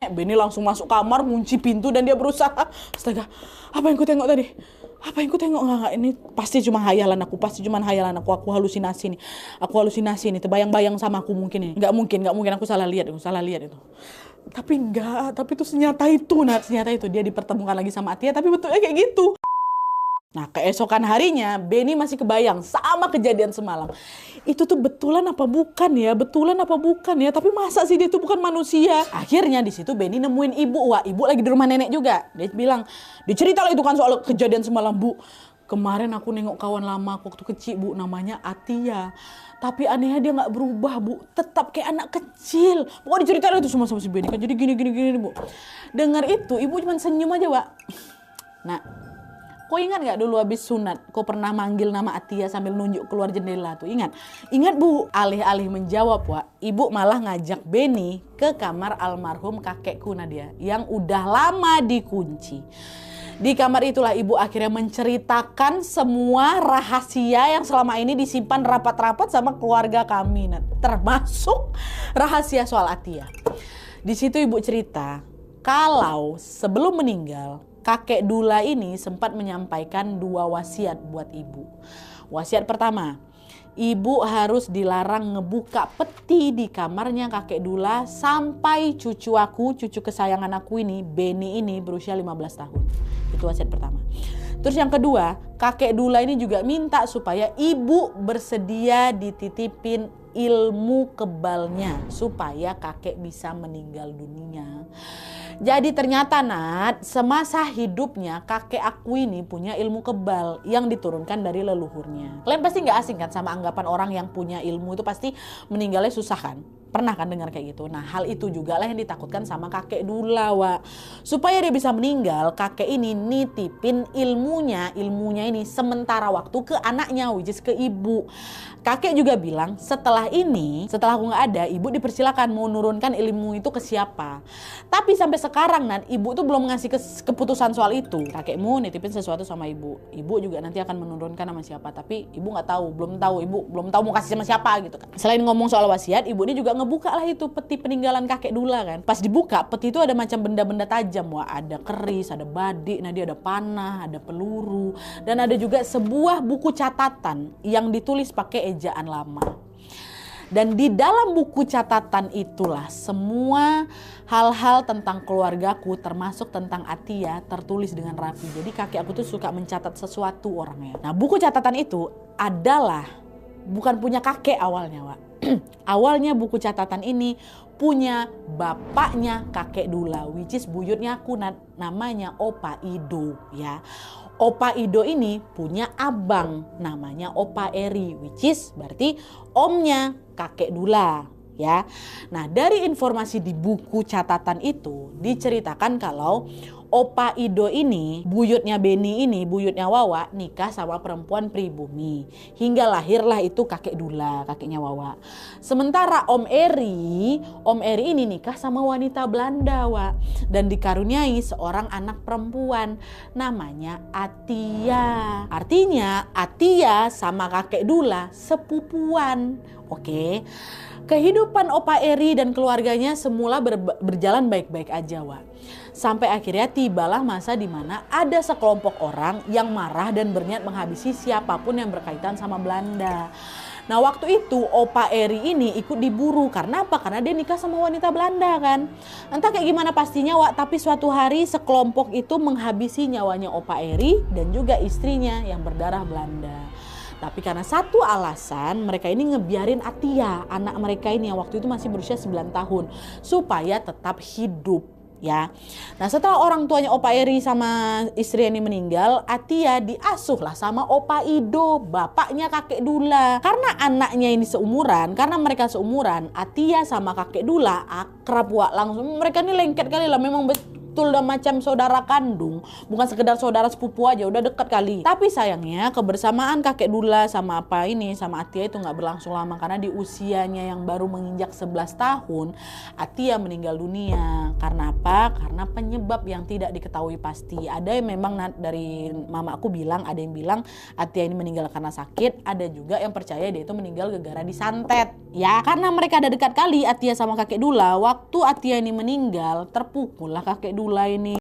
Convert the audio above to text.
Benny langsung masuk kamar, ngunci pintu dan dia berusaha. Astaga, apa yang ku tengok tadi? Apa yang ku tengok? Nggak, ini pasti cuma hayalan aku, aku halusinasi nih. Aku halusinasi nih, terbayang-bayang sama aku mungkin ini. Nggak mungkin aku salah lihat itu. Tapi enggak, tapi itu senyata itu dia dipertemukan lagi sama Atia, tapi betulnya kayak gitu. Nah, keesokan harinya, Benny masih kebayang sama kejadian semalam. Itu tuh betulan apa bukan ya? Tapi masa sih dia tuh bukan manusia? Akhirnya di situ Benny nemuin ibu. Wah, ibu lagi di rumah nenek juga. Dia bilang, dicerita lah itu kan soal kejadian semalam, Bu. Kemarin aku nengok kawan lama aku waktu kecil, Bu, namanya Atia. Tapi anehnya dia nggak berubah, Bu. Tetap kayak anak kecil. Pokoknya diceritain itu semua sama si Benny kan. Jadi gini, Bu. Dengar itu, ibu cuma senyum aja, Pak. Nah, kau ingat gak dulu habis sunat, kau pernah manggil nama Atia sambil nunjuk keluar jendela tuh? Ingat? Ingat, Bu. Alih-alih menjawab, Wak, ibu malah ngajak Benny ke kamar almarhum kakekku Nadia yang udah lama dikunci. Di kamar itulah ibu akhirnya menceritakan semua rahasia yang selama ini disimpan rapat-rapat sama keluarga kami, termasuk rahasia soal Atia. Di situ ibu cerita kalau sebelum meninggal, kakek Dula ini sempat menyampaikan 2 wasiat buat ibu. Wasiat pertama, ibu harus dilarang ngebuka peti di kamarnya kakek Dula sampai cucu kesayangan aku ini, Benny ini berusia 15 tahun. Itu wasiat pertama. Terus yang kedua, kakek Dula ini juga minta supaya ibu bersedia dititipin ilmu kebalnya supaya kakek bisa meninggal dunia. Jadi ternyata semasa hidupnya kakek aku ini punya ilmu kebal yang diturunkan dari leluhurnya. Kalian pasti gak asing kan sama anggapan orang yang punya ilmu itu pasti meninggalnya susah kan? Pernah kan dengar kayak gitu? Nah, hal itu juga lah yang ditakutkan sama kakek Dula, Wak. Supaya dia bisa meninggal, kakek ini nitipin ilmunya ini sementara waktu ke anaknya, which is ke ibu. Kakek juga bilang setelah aku gak ada, ibu dipersilakan mau nurunkan ilmu itu ke siapa. Tapi sampai sekarang ibu tuh belum ngasih keputusan soal itu. Kakekmu nitipin sesuatu sama ibu. Ibu juga nanti akan menurunkan sama siapa. Tapi ibu gak tahu, ibu belum tahu mau kasih sama siapa gitu kan. Selain ngomong soal wasiat, ibu ini juga ngebuka lah itu peti peninggalan kakek Dula kan. Pas dibuka, peti itu ada macam benda-benda tajam. Wah, ada keris, ada badik, dia ada panah, ada peluru. Dan ada juga sebuah buku catatan yang ditulis pakai ejaan lama. Dan di dalam buku catatan itulah semua hal-hal tentang keluargaku termasuk tentang Atia tertulis dengan rapi. Jadi kakek aku tuh suka mencatat sesuatu orangnya. Nah, buku catatan itu adalah bukan punya kakek awalnya, Wak. Awalnya buku catatan ini punya bapaknya kakek Dula, which is buyutnya aku, namanya Opa Ido ya. Opa Ido ini punya abang namanya Opa Eri, which is berarti omnya kakek Dula ya. Nah, dari informasi di buku catatan itu diceritakan kalau Opa Ido ini, buyutnya Benny ini, buyutnya Wawa nikah sama perempuan pribumi. Hingga lahirlah itu kakek Dula, kakeknya Wawa. Sementara Om Eri ini nikah sama wanita Belanda, Wak. Dan dikaruniai seorang anak perempuan namanya Atia. Artinya Atia sama kakek Dula sepupuan. Oke. Kehidupan Opa Eri dan keluarganya semula berjalan baik-baik aja, Wak. Sampai akhirnya tibalah masa di mana ada sekelompok orang yang marah dan berniat menghabisi siapapun yang berkaitan sama Belanda. Nah, waktu itu Opa Eri ini ikut diburu. Karena apa? Karena dia nikah sama wanita Belanda kan. Entah kayak gimana pastinya, Wak, tapi suatu hari sekelompok itu menghabisi nyawanya Opa Eri dan juga istrinya yang berdarah Belanda. Tapi karena satu alasan, mereka ini ngebiarin Atia, anak mereka ini yang waktu itu masih berusia 9 tahun, supaya tetap hidup ya. Nah, setelah orang tuanya Opa Eri sama istri ini meninggal, Atia diasuh lah sama Opa Ido, bapaknya kakek Dula. Karena anaknya ini karena mereka seumuran, Atia sama kakek Dula akrab, Wak. Langsung mereka ini lengket kali lah, memang betul udah macam saudara kandung, bukan sekedar saudara sepupu aja, udah dekat kali. Tapi sayangnya kebersamaan kakek Dula sama sama Atia itu nggak berlangsung lama, karena di usianya yang baru menginjak 11 tahun Atia meninggal dunia. Karena apa? Karena penyebab yang tidak diketahui pasti. Ada yang memang dari mama aku bilang, ada yang bilang Atia ini meninggal karena sakit, ada juga yang percaya dia itu meninggal gara-gara disantet. Ya karena mereka ada dekat kali Atia sama kakek Dula, waktu Atia ini meninggal terpukul lah kakek Dula ini.